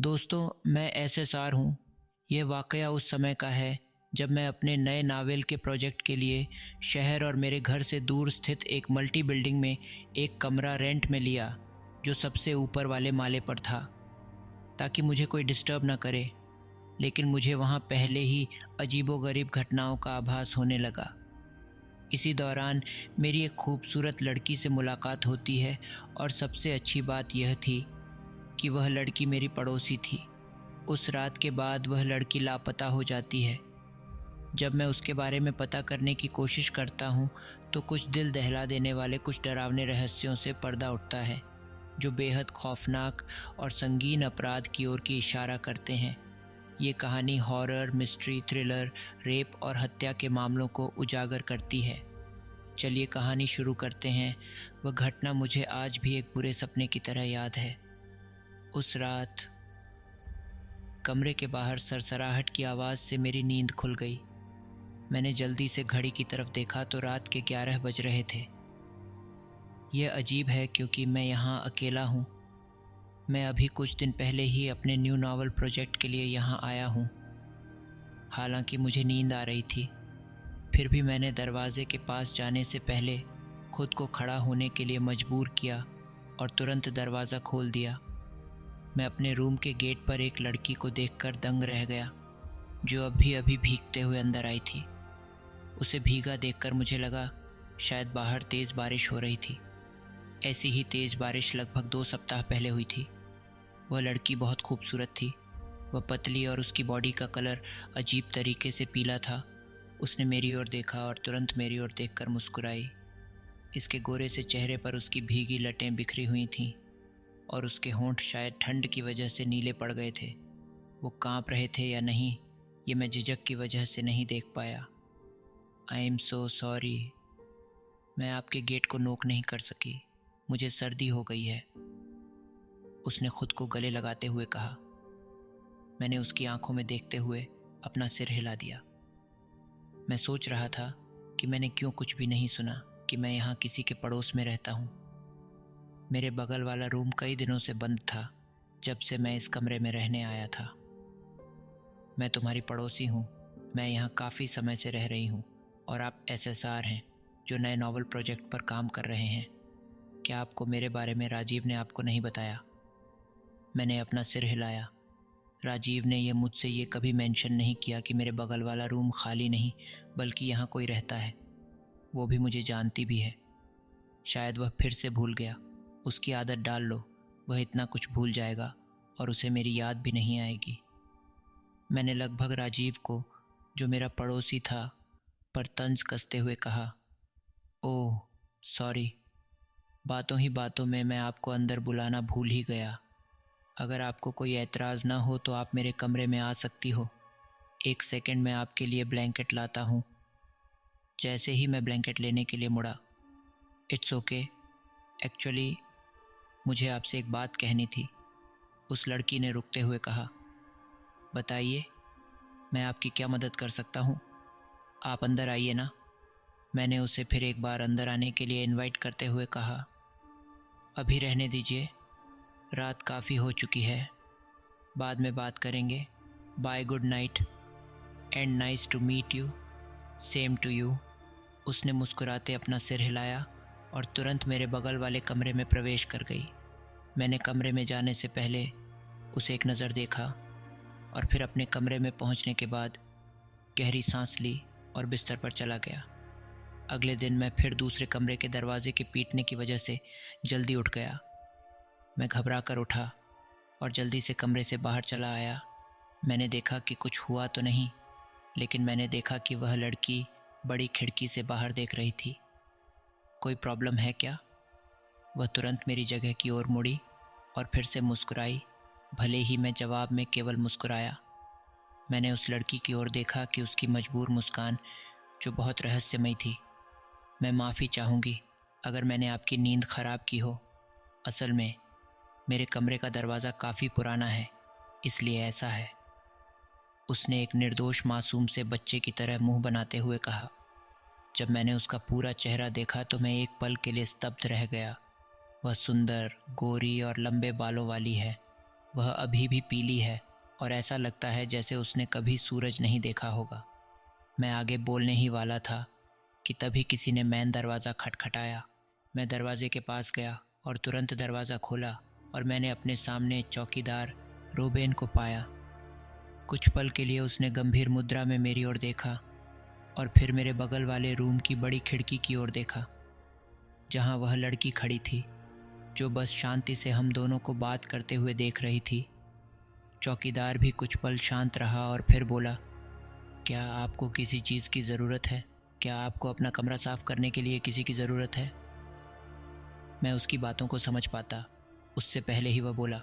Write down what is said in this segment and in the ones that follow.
दोस्तों, मैं एसएसआर हूँ। ये वाक़या उस समय का है जब मैं अपने नए नावल के प्रोजेक्ट के लिए शहर और मेरे घर से दूर स्थित एक मल्टी बिल्डिंग में एक कमरा रेंट में लिया, जो सबसे ऊपर वाले माले पर था, ताकि मुझे कोई डिस्टर्ब ना करे। लेकिन मुझे वहाँ पहले ही अजीबोगरीब घटनाओं का आभास होने लगा। इसी दौरान मेरी एक खूबसूरत लड़की से मुलाकात होती है और सबसे अच्छी बात यह थी कि वह लड़की मेरी पड़ोसी थी। उस रात के बाद वह लड़की लापता हो जाती है। जब मैं उसके बारे में पता करने की कोशिश करता हूँ, तो कुछ दिल दहला देने वाले कुछ डरावने रहस्यों से पर्दा उठता है, जो बेहद खौफनाक और संगीन अपराध की ओर की इशारा करते हैं। ये कहानी हॉरर, मिस्ट्री, थ्रिलर, रेप और हत्या के मामलों को उजागर करती है। चलिए कहानी शुरू करते हैं। वह घटना मुझे आज भी एक बुरे सपने की तरह याद है। उस रात कमरे के बाहर सरसराहट की आवाज़ से मेरी नींद खुल गई। मैंने जल्दी से घड़ी की तरफ देखा तो रात के 11 बज रहे थे। यह अजीब है क्योंकि मैं यहाँ अकेला हूँ। मैं अभी कुछ दिन पहले ही अपने न्यू नावल प्रोजेक्ट के लिए यहाँ आया हूँ। हालांकि मुझे नींद आ रही थी, फिर भी मैंने दरवाजे के पास जाने से पहले खुद को खड़ा होने के लिए मजबूर किया और तुरंत दरवाज़ा खोल दिया। मैं अपने रूम के गेट पर एक लड़की को देखकर दंग रह गया, जो अभी अभी भीगते हुए अंदर आई थी। उसे भीगा देखकर मुझे लगा शायद बाहर तेज़ बारिश हो रही थी। ऐसी ही तेज़ बारिश लगभग 2 सप्ताह पहले हुई थी। वह लड़की बहुत खूबसूरत थी। वह पतली और उसकी बॉडी का कलर अजीब तरीके से पीला था। उसने मेरी ओर देखा और तुरंत मेरी ओर देखकर मुस्कुराई। इसके गोरे से चेहरे पर उसकी भीगी लटें बिखरी हुई थीं और उसके होंठ शायद ठंड की वजह से नीले पड़ गए थे। वो कांप रहे थे या नहीं, ये मैं झिझक की वजह से नहीं देख पाया। I am so sorry. मैं आपके गेट को नॉक नहीं कर सकी। मुझे सर्दी हो गई है, उसने खुद को गले लगाते हुए कहा। मैंने उसकी आंखों में देखते हुए अपना सिर हिला दिया। मैं सोच रहा था कि मैंने क्यों कुछ भी नहीं सुना कि मैं यहाँ किसी के पड़ोस में रहता हूँ। मेरे बगल वाला रूम कई दिनों से बंद था जब से मैं इस कमरे में रहने आया था। मैं तुम्हारी पड़ोसी हूँ। मैं यहाँ काफ़ी समय से रह रही हूँ और आप एसएसआर हैं, जो नए नावल प्रोजेक्ट पर काम कर रहे हैं। क्या आपको मेरे बारे में राजीव ने आपको नहीं बताया? मैंने अपना सिर हिलाया। राजीव ने मुझसे ये कभी मेंशन नहीं किया कि मेरे बगल वाला रूम खाली नहीं, बल्कि यहाँ कोई रहता है। वो भी मुझे जानती भी है। शायद वह फिर से भूल गया। उसकी आदत डाल लो, वह इतना कुछ भूल जाएगा और उसे मेरी याद भी नहीं आएगी। मैंने लगभग राजीव को, जो मेरा पड़ोसी था, पर तंज कसते हुए कहा, ओह सॉरी, बातों ही बातों में मैं आपको अंदर बुलाना भूल ही गया। अगर आपको कोई एतराज़ ना हो तो आप मेरे कमरे में आ सकती हो। 1 सेकंड में आपके लिए ब्लैंकेट लाता हूँ। जैसे ही मैं ब्लैंकेट लेने के लिए मुड़ा, इट्स ओके, एक्चुअली मुझे आपसे एक बात कहनी थी, उस लड़की ने रुकते हुए कहा। बताइए, मैं आपकी क्या मदद कर सकता हूँ? आप अंदर आइए ना। मैंने उसे फिर एक बार अंदर आने के लिए इनवाइट करते हुए कहा। अभी रहने दीजिए, रात काफ़ी हो चुकी है, बाद में बात करेंगे। Bye, good night and nice to meet you. Same to you. उसने मुस्कुराते अपना सिर हिलाया और तुरंत मेरे बगल वाले कमरे में प्रवेश कर गई। मैंने कमरे में जाने से पहले उसे एक नज़र देखा और फिर अपने कमरे में पहुंचने के बाद गहरी सांस ली और बिस्तर पर चला गया। अगले दिन मैं फिर दूसरे कमरे के दरवाजे के पीटने की वजह से जल्दी उठ गया। मैं घबरा कर उठा और जल्दी से कमरे से बाहर चला आया। मैंने देखा कि कुछ हुआ तो नहीं, लेकिन मैंने देखा कि वह लड़की बड़ी खिड़की से बाहर देख रही थी। कोई प्रॉब्लम है क्या? वह तुरंत मेरी जगह की ओर मुड़ी और फिर से मुस्कुराई, भले ही मैं जवाब में केवल मुस्कुराया। मैंने उस लड़की की ओर देखा कि उसकी मजबूर मुस्कान जो बहुत रहस्यमयी थी। मैं माफ़ी चाहूँगी अगर मैंने आपकी नींद ख़राब की हो। असल में मेरे कमरे का दरवाज़ा काफ़ी पुराना है, इसलिए ऐसा है। उसने एक निर्दोष मासूम से बच्चे की तरह मुंह बनाते हुए कहा। जब मैंने उसका पूरा चेहरा देखा तो मैं एक पल के लिए स्तब्ध रह गया। वह सुंदर, गोरी और लंबे बालों वाली है। वह अभी भी पीली है और ऐसा लगता है जैसे उसने कभी सूरज नहीं देखा होगा। मैं आगे बोलने ही वाला था कि तभी किसी ने मेन दरवाज़ा खटखटाया। मैं दरवाजे के पास गया और तुरंत दरवाज़ा खोला और मैंने अपने सामने चौकीदार रोबेन को पाया। कुछ पल के लिए उसने गंभीर मुद्रा में मेरी ओर देखा और फिर मेरे बगल वाले रूम की बड़ी खिड़की की ओर देखा, जहां वह लड़की खड़ी थी जो बस शांति से हम दोनों को बात करते हुए देख रही थी। चौकीदार भी कुछ पल शांत रहा और फिर बोला, क्या आपको किसी चीज़ की ज़रूरत है? क्या आपको अपना कमरा साफ़ करने के लिए किसी की ज़रूरत है? मैं उसकी बातों को समझ पाता उससे पहले ही वह बोला,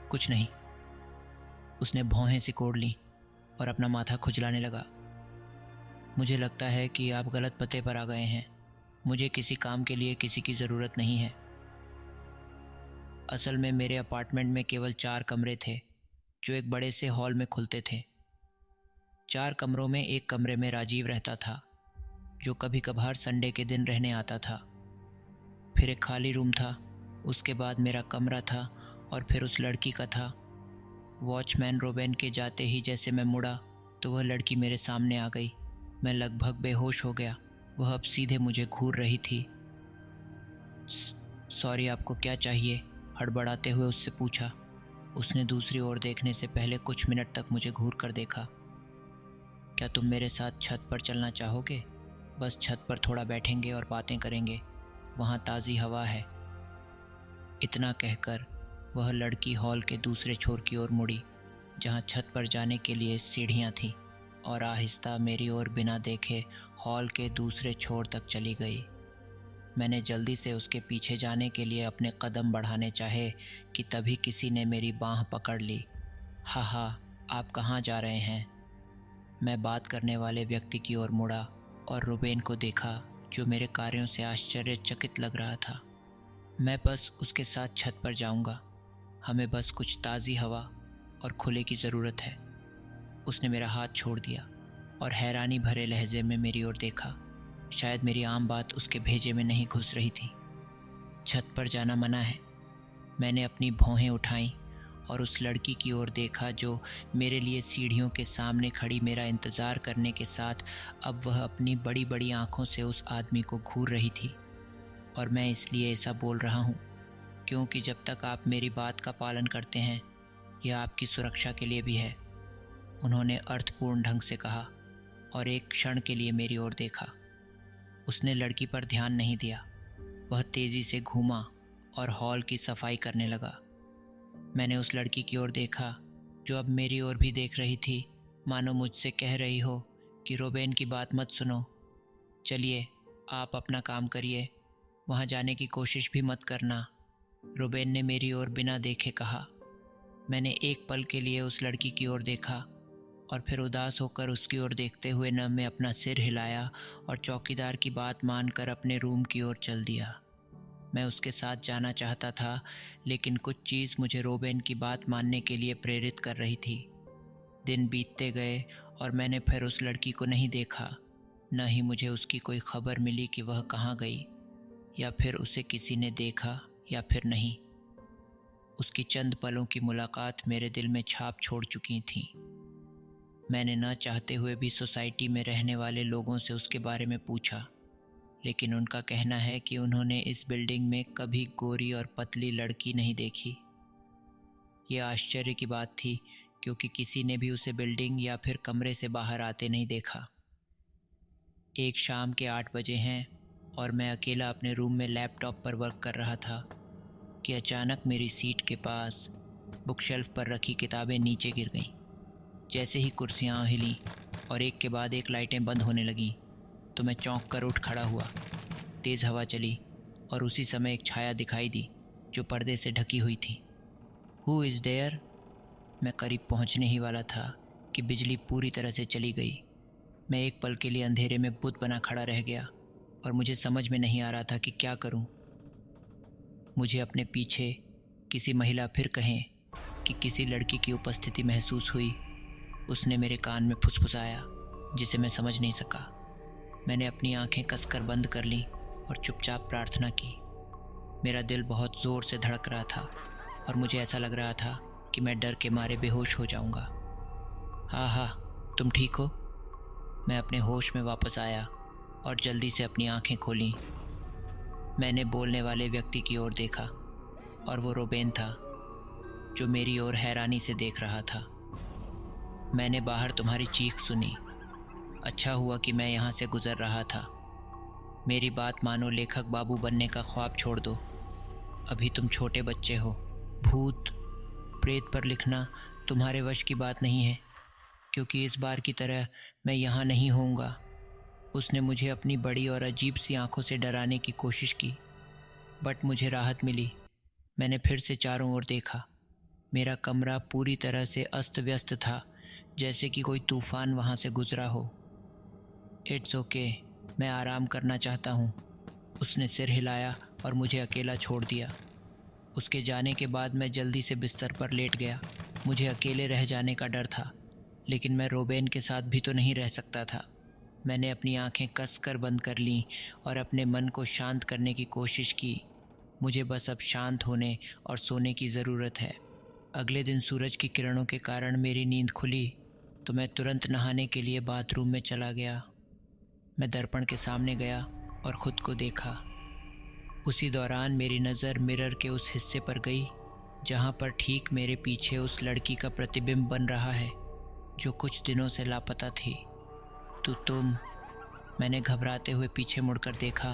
कुछ नहीं। उसने भौहें सिकोड़ लीं और अपना माथा खुजलाने लगा। मुझे लगता है कि आप गलत पते पर आ गए हैं। मुझे किसी काम के लिए किसी की ज़रूरत नहीं है। असल में मेरे अपार्टमेंट में केवल 4 कमरे थे जो एक बड़े से हॉल में खुलते थे। 4 कमरों में एक कमरे में राजीव रहता था, जो कभी कभार संडे के दिन रहने आता था। फिर एक खाली रूम था, उसके बाद मेरा कमरा था और फिर उस लड़की का था। वॉचमैन रोबेन के जाते ही जैसे मैं मुड़ा तो वह लड़की मेरे सामने आ गई। मैं लगभग बेहोश हो गया। वह अब सीधे मुझे घूर रही थी। सॉरी, आपको क्या चाहिए? हड़बड़ाते हुए उससे पूछा। उसने दूसरी ओर देखने से पहले कुछ मिनट तक मुझे घूर कर देखा। क्या तुम मेरे साथ छत पर चलना चाहोगे? बस छत पर थोड़ा बैठेंगे और बातें करेंगे, वहाँ ताज़ी हवा है। इतना कहकर वह लड़की हॉल के दूसरे छोर की ओर मुड़ी, जहाँ छत पर जाने के लिए सीढ़ियाँ थीं, और आहिस्ता मेरी ओर बिना देखे हॉल के दूसरे छोर तक चली गई। मैंने जल्दी से उसके पीछे जाने के लिए अपने कदम बढ़ाने चाहे कि तभी किसी ने मेरी बाँह पकड़ ली। हा, आप कहाँ जा रहे हैं? मैं बात करने वाले व्यक्ति की ओर मुड़ा और रुबेन को देखा, जो मेरे कार्यों से आश्चर्यचकित लग रहा था। मैं बस उसके साथ छत पर जाऊंगा। हमें बस कुछ ताज़ी हवा और खुले की ज़रूरत है। उसने मेरा हाथ छोड़ दिया और हैरानी भरे लहजे में मेरी ओर देखा। शायद मेरी आम बात उसके भेजे में नहीं घुस रही थी। छत पर जाना मना है। मैंने अपनी भौहें उठाईं और उस लड़की की ओर देखा जो मेरे लिए सीढ़ियों के सामने खड़ी मेरा इंतज़ार करने के साथ अब वह अपनी बड़ी बड़ी आंखों से उस आदमी को घूर रही थी। और मैं इसलिए ऐसा बोल रहा हूँ क्योंकि जब तक आप मेरी बात का पालन करते हैं, यह आपकी सुरक्षा के लिए भी है। उन्होंने अर्थपूर्ण ढंग से कहा और एक क्षण के लिए मेरी ओर देखा। उसने लड़की पर ध्यान नहीं दिया। वह तेज़ी से घूमा और हॉल की सफाई करने लगा। मैंने उस लड़की की ओर देखा जो अब मेरी ओर भी देख रही थी, मानो मुझसे कह रही हो कि रोबेन की बात मत सुनो। चलिए, आप अपना काम करिए, वहाँ जाने की कोशिश भी मत करना, रोबेन ने मेरी ओर बिना देखे कहा। मैंने एक पल के लिए उस लड़की की ओर देखा और फिर उदास होकर उसकी ओर देखते हुए न मैं अपना सिर हिलाया और चौकीदार की बात मानकर अपने रूम की ओर चल दिया। मैं उसके साथ जाना चाहता था, लेकिन कुछ चीज़ मुझे रोबेन की बात मानने के लिए प्रेरित कर रही थी। दिन बीतते गए और मैंने फिर उस लड़की को नहीं देखा, न ही मुझे उसकी कोई खबर मिली कि वह कहाँ गई, या फिर उसे किसी ने देखा या फिर नहीं। उसकी चंद पलों की मुलाकात मेरे दिल में छाप छोड़ चुकी थी। मैंने न चाहते हुए भी सोसाइटी में रहने वाले लोगों से उसके बारे में पूछा, लेकिन उनका कहना है कि उन्होंने इस बिल्डिंग में कभी गोरी और पतली लड़की नहीं देखी। ये आश्चर्य की बात थी क्योंकि किसी ने भी उसे बिल्डिंग या फिर कमरे से बाहर आते नहीं देखा। एक शाम के 8 बजे हैं और मैं अकेला अपने रूम में लैपटॉप पर वर्क कर रहा था कि अचानक मेरी सीट के पास बुक शेल्फ पर रखी किताबें नीचे गिर गईं। जैसे ही कुर्सियाँ हिलीं और एक के बाद एक लाइटें बंद होने लगीं तो मैं चौंक कर उठ खड़ा हुआ। तेज़ हवा चली और उसी समय एक छाया दिखाई दी जो पर्दे से ढकी हुई थी। Who is there? मैं करीब पहुंचने ही वाला था कि बिजली पूरी तरह से चली गई। मैं एक पल के लिए अंधेरे में बुत बना खड़ा रह गया और मुझे समझ में नहीं आ रहा था कि क्या करूं। मुझे अपने पीछे किसी महिला, फिर कहें कि किसी लड़की की उपस्थिति महसूस हुई। उसने मेरे कान में फुसफुसाया जिसे मैं समझ नहीं सका। मैंने अपनी आंखें कसकर बंद कर लीं और चुपचाप प्रार्थना की। मेरा दिल बहुत ज़ोर से धड़क रहा था। और मुझे ऐसा लग रहा था कि मैं डर के मारे बेहोश हो जाऊंगा। हाँ हाँ, तुम ठीक हो? मैं अपने होश में वापस आया और जल्दी से अपनी आंखें खोलीं। मैंने बोलने वाले व्यक्ति की ओर देखा और वो रोबेन था, जो मेरी ओर हैरानी से देख रहा था। मैंने बाहर तुम्हारी चीख सुनी। अच्छा हुआ कि मैं यहाँ से गुजर रहा था। मेरी बात मानो, लेखक बाबू बनने का ख्वाब छोड़ दो। अभी तुम छोटे बच्चे हो। भूत प्रेत पर लिखना तुम्हारे वश की बात नहीं है, क्योंकि इस बार की तरह मैं यहाँ नहीं होऊंगा। उसने मुझे अपनी बड़ी और अजीब सी आंखों से डराने की कोशिश की, बट मुझे राहत मिली। मैंने फिर से चारों ओर देखा। मेरा कमरा पूरी तरह से अस्त व्यस्त था, जैसे कि कोई तूफान वहाँ से गुजरा हो। इट्स ओके, मैं आराम करना चाहता हूँ। उसने सिर हिलाया और मुझे अकेला छोड़ दिया। उसके जाने के बाद मैं जल्दी से बिस्तर पर लेट गया। मुझे अकेले रह जाने का डर था, लेकिन मैं रोबेन के साथ भी तो नहीं रह सकता था। मैंने अपनी आंखें कसकर बंद कर लीं और अपने मन को शांत करने की कोशिश की। मुझे बस अब शांत होने और सोने की ज़रूरत है। अगले दिन सूरज की किरणों के कारण मेरी नींद खुली, तो मैं तुरंत नहाने के लिए बाथरूम में चला गया। मैं दर्पण के सामने गया और ख़ुद को देखा। उसी दौरान मेरी नज़र मिरर के उस हिस्से पर गई जहाँ पर ठीक मेरे पीछे उस लड़की का प्रतिबिंब बन रहा है, जो कुछ दिनों से लापता थी। तो मैंने घबराते हुए पीछे मुड़कर देखा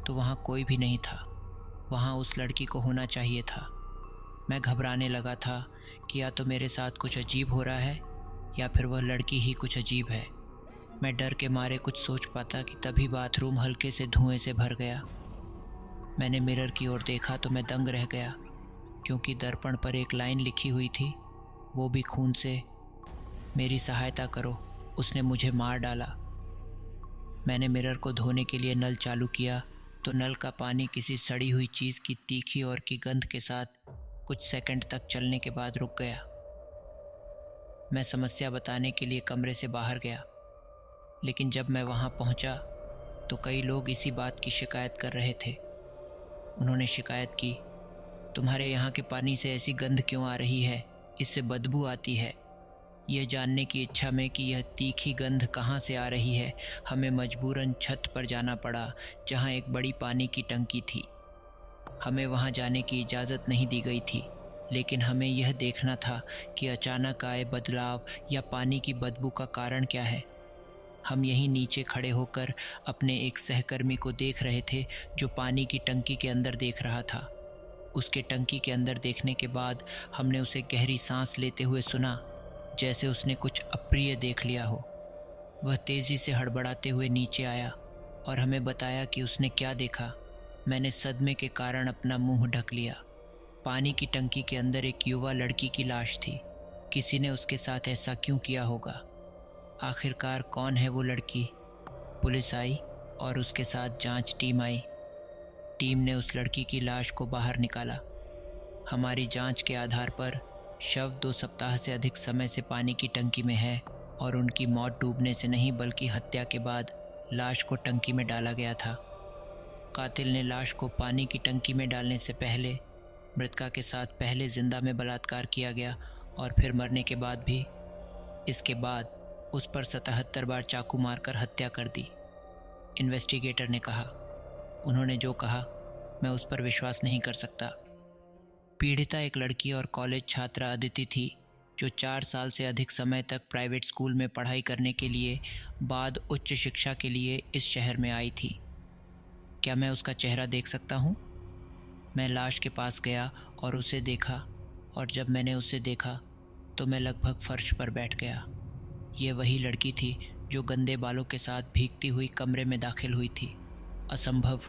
तो वहाँ कोई भी नहीं था। वहाँ उस लड़की को होना चाहिए था। मैं घबराने लगा था कि या तो मेरे साथ कुछ अजीब हो रहा है या फिर वह लड़की ही कुछ अजीब है। मैं डर के मारे कुछ सोच पाता कि तभी बाथरूम हल्के से धुएं से भर गया। मैंने मिरर की ओर देखा तो मैं दंग रह गया, क्योंकि दर्पण पर एक लाइन लिखी हुई थी, वो भी खून से, मेरी सहायता करो, उसने मुझे मार डाला। मैंने मिरर को धोने के लिए नल चालू किया तो नल का पानी किसी सड़ी हुई चीज़ की तीखी और की गंध के साथ कुछ सेकंड तक चलने के बाद रुक गया। मैं समस्या बताने के लिए कमरे से बाहर गया, लेकिन जब मैं वहाँ पहुँचा तो कई लोग इसी बात की शिकायत कर रहे थे। उन्होंने शिकायत की, तुम्हारे यहाँ के पानी से ऐसी गंध क्यों आ रही है? इससे बदबू आती है। यह जानने की इच्छा में कि यह तीखी गंध कहाँ से आ रही है, हमें मजबूरन छत पर जाना पड़ा, जहाँ एक बड़ी पानी की टंकी थी। हमें वहाँ जाने की इजाज़त नहीं दी गई थी, लेकिन हमें यह देखना था कि अचानक आए बदलाव या पानी की बदबू का कारण क्या है। हम यहीं नीचे खड़े होकर अपने एक सहकर्मी को देख रहे थे, जो पानी की टंकी के अंदर देख रहा था। उसके टंकी के अंदर देखने के बाद हमने उसे गहरी सांस लेते हुए सुना, जैसे उसने कुछ अप्रिय देख लिया हो। वह तेज़ी से हड़बड़ाते हुए नीचे आया और हमें बताया कि उसने क्या देखा। मैंने सदमे के कारण अपना मुंह ढक लिया। पानी की टंकी के अंदर एक युवा लड़की की लाश थी। किसी ने उसके साथ ऐसा क्यों किया होगा? आखिरकार कौन है वो लड़की? पुलिस आई और उसके साथ जांच टीम आई। टीम ने उस लड़की की लाश को बाहर निकाला। हमारी जांच के आधार पर शव 2 सप्ताह से अधिक समय से पानी की टंकी में है और उनकी मौत डूबने से नहीं बल्कि हत्या के बाद लाश को टंकी में डाला गया था। कातिल ने लाश को पानी की टंकी में डालने से पहले मृतका के साथ पहले जिंदा में बलात्कार किया गया और फिर मरने के बाद भी। इसके बाद उस पर 77 बार चाकू मारकर हत्या कर दी, इन्वेस्टिगेटर ने कहा। उन्होंने जो कहा मैं उस पर विश्वास नहीं कर सकता। पीड़िता एक लड़की और कॉलेज छात्रा अदिति थी, जो 4 साल से अधिक समय तक प्राइवेट स्कूल में पढ़ाई करने के लिए बाद उच्च शिक्षा के लिए इस शहर में आई थी। क्या मैं उसका चेहरा देख सकता हूँ? मैं लाश के पास गया और उसे देखा, और जब मैंने उसे देखा तो मैं लगभग फर्श पर बैठ गया। ये वही लड़की थी जो गंदे बालों के साथ भीगती हुई कमरे में दाखिल हुई थी। असंभव,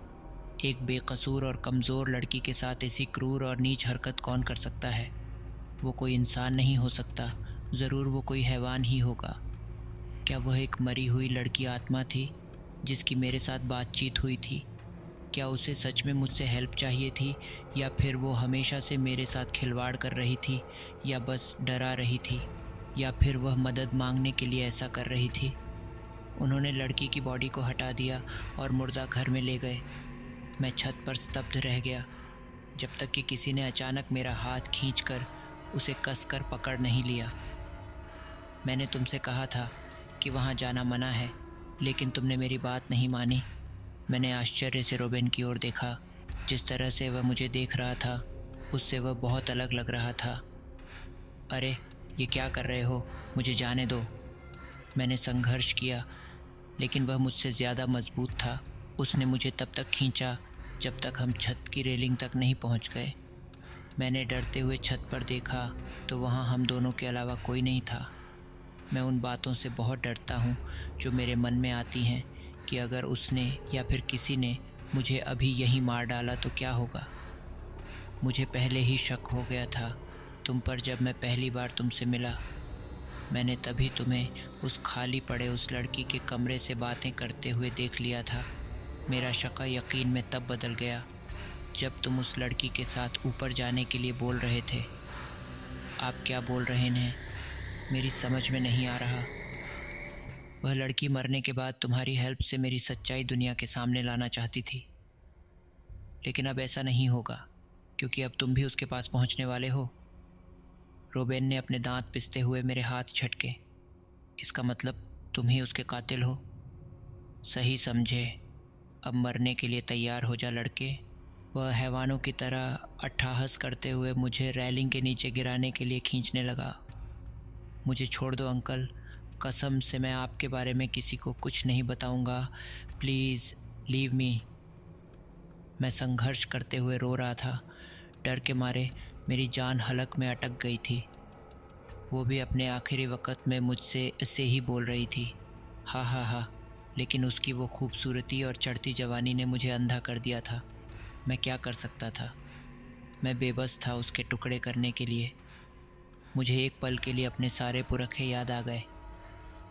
एक बेकसूर और कमज़ोर लड़की के साथ ऐसी क्रूर और नीच हरकत कौन कर सकता है? वो कोई इंसान नहीं हो सकता, ज़रूर वो कोई हैवान ही होगा। क्या वह एक मरी हुई लड़की आत्मा थी जिसकी मेरे साथ बातचीत हुई थी? क्या उसे सच में मुझसे हेल्प चाहिए थी, या फिर वो हमेशा से मेरे साथ खिलवाड़ कर रही थी, या बस डरा रही थी, या फिर वह मदद मांगने के लिए ऐसा कर रही थी? उन्होंने लड़की की बॉडी को हटा दिया और मुर्दा घर में ले गए। मैं छत पर स्तब्ध रह गया। जब तक कि किसी ने अचानक मेरा हाथ खींचकर उसे कसकर पकड़ नहीं लिया। मैंने तुमसे कहा था कि वहाँ जाना मना है, लेकिन तुमने मेरी बात नहीं मानी। मैंने आश्चर्य से रोबेन की ओर देखा। जिस तरह से वह मुझे देख रहा था, उससे वह बहुत अलग लग रहा था। अरे, ये क्या कर रहे हो? मुझे जाने दो। मैंने संघर्ष किया, लेकिन वह मुझसे ज़्यादा मजबूत था। उसने मुझे तब तक खींचा जब तक हम छत की रेलिंग तक नहीं पहुंच गए। मैंने डरते हुए छत पर देखा तो वहां हम दोनों के अलावा कोई नहीं था। मैं उन बातों से बहुत डरता हूँ जो मेरे मन में आती हैं कि अगर उसने या फिर किसी ने मुझे अभी यहीं मार डाला तो क्या होगा। मुझे पहले ही शक हो गया था तुम पर जब मैं पहली बार तुमसे मिला। मैंने तभी तुम्हें उस खाली पड़े उस लड़की के कमरे से बातें करते हुए देख लिया था। मेरा शक यकीन में तब बदल गया जब तुम उस लड़की के साथ ऊपर जाने के लिए बोल रहे थे। आप क्या बोल रहे हैं, मेरी समझ में नहीं आ रहा। वह लड़की मरने के बाद तुम्हारी हेल्प से मेरी सच्चाई दुनिया के सामने लाना चाहती थी, लेकिन अब ऐसा नहीं होगा क्योंकि अब तुम भी उसके पास पहुंचने वाले हो। रोबेन ने अपने दांत पिसते हुए मेरे हाथ झटके। इसका मतलब तुम ही उसके कातिल हो। सही समझे। अब मरने के लिए तैयार हो जा लड़के। वह हैवानों की तरह अट्ठाहस करते हुए मुझे रेलिंग के नीचे गिराने के लिए खींचने लगा। मुझे छोड़ दो अंकल, कसम से मैं आपके बारे में किसी को कुछ नहीं बताऊंगा। Please leave me. मैं संघर्ष करते हुए रो रहा था। डर के मारे मेरी जान हलक में अटक गई थी। वो भी अपने आखिरी वक्त में मुझसे ऐसे ही बोल रही थी, हा हा हा। लेकिन उसकी वो खूबसूरती और चढ़ती जवानी ने मुझे अंधा कर दिया था। मैं क्या कर सकता था? मैं बेबस था उसके टुकड़े करने के लिए। मुझे एक पल के लिए अपने सारे पुरखे याद आ गए,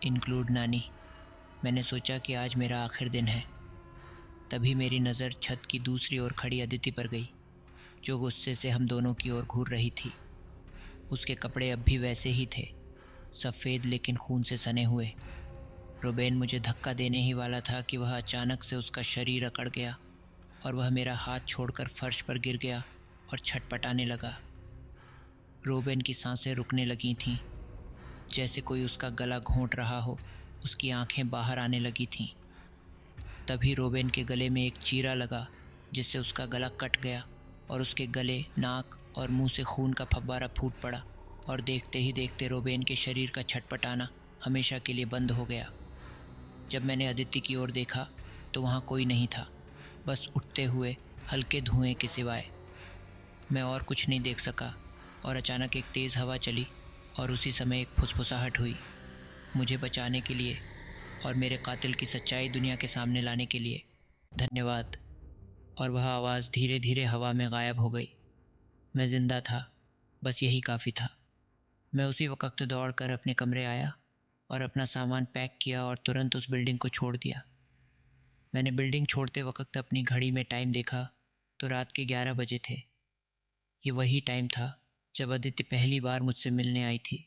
इंक्लूड नानी। मैंने सोचा कि आज मेरा आखिर दिन है। तभी मेरी नज़र छत की दूसरी ओर खड़ी अदिति पर गई, जो गुस्से से हम दोनों की ओर घूर रही थी। उसके कपड़े अब भी वैसे ही थे, सफ़ेद लेकिन खून से सने हुए। रोबेन मुझे धक्का देने ही वाला था कि वह अचानक से उसका शरीर अकड़ गया और वह मेरा हाथ छोड़कर फर्श पर गिर गया और छटपटाने लगा। रोबेन की सांसें रुकने लगी थीं, जैसे कोई उसका गला घोंट रहा हो। उसकी आंखें बाहर आने लगी थीं। तभी रोबेन के गले में एक चीरा लगा, जिससे उसका गला कट गया और उसके गले, नाक और मुंह से खून का फव्वारा फूट पड़ा। और देखते ही देखते रोबेन के शरीर का छटपटाना हमेशा के लिए बंद हो गया। जब मैंने अदिति की ओर देखा तो वहाँ कोई नहीं था, बस उठते हुए हल्के धुएं के सिवाय। मैं और कुछ नहीं देख सका और अचानक एक तेज़ हवा चली और उसी समय एक फुसफुसाहट हुई, मुझे बचाने के लिए और मेरे कातिल की सच्चाई दुनिया के सामने लाने के लिए। धन्यवाद। और वह आवाज़ धीरे धीरे हवा में गायब हो गई। मैं ज़िंदा था, बस यही काफ़ी था। मैं उसी वक्त दौड़कर अपने कमरे आया और अपना सामान पैक किया और तुरंत उस बिल्डिंग को छोड़ दिया। मैंने बिल्डिंग छोड़ते वक्त अपनी घड़ी में टाइम देखा तो रात के 11 बजे थे। ये वही टाइम था जब अदिति पहली बार मुझसे मिलने आई थी।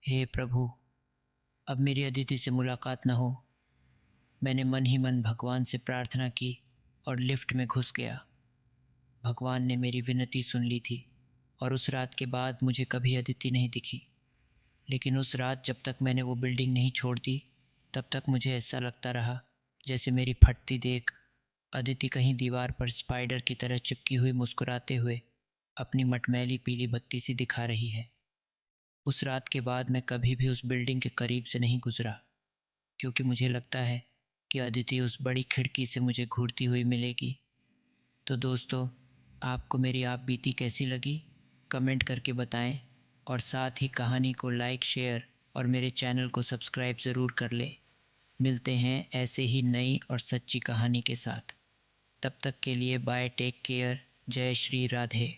हे प्रभु, अब मेरी अदिति से मुलाकात न हो। मैंने मन ही मन भगवान से प्रार्थना की और लिफ्ट में घुस गया। भगवान ने मेरी विनती सुन ली थी और उस रात के बाद मुझे कभी अदिति नहीं दिखी। लेकिन उस रात जब तक मैंने वो बिल्डिंग नहीं छोड़ दी, तब तक मुझे ऐसा लगता रहा जैसे मेरी फटती देख अदिति कहीं दीवार पर स्पाइडर की तरह चिपकी हुई मुस्कुराते हुए अपनी मटमैली पीली बत्ती सी दिखा रही है। उस रात के बाद मैं कभी भी उस बिल्डिंग के करीब से नहीं गुजरा, क्योंकि मुझे लगता है कि अदिति उस बड़ी खिड़की से मुझे घूरती हुई मिलेगी। तो दोस्तों, आपको मेरी आप बीती कैसी लगी, कमेंट करके बताएं और साथ ही कहानी को लाइक, शेयर और मेरे चैनल को सब्सक्राइब ज़रूर कर लें। मिलते हैं ऐसे ही नई और सच्ची कहानी के साथ। तब तक के लिए बाय, टेक केयर, जय श्री राधे।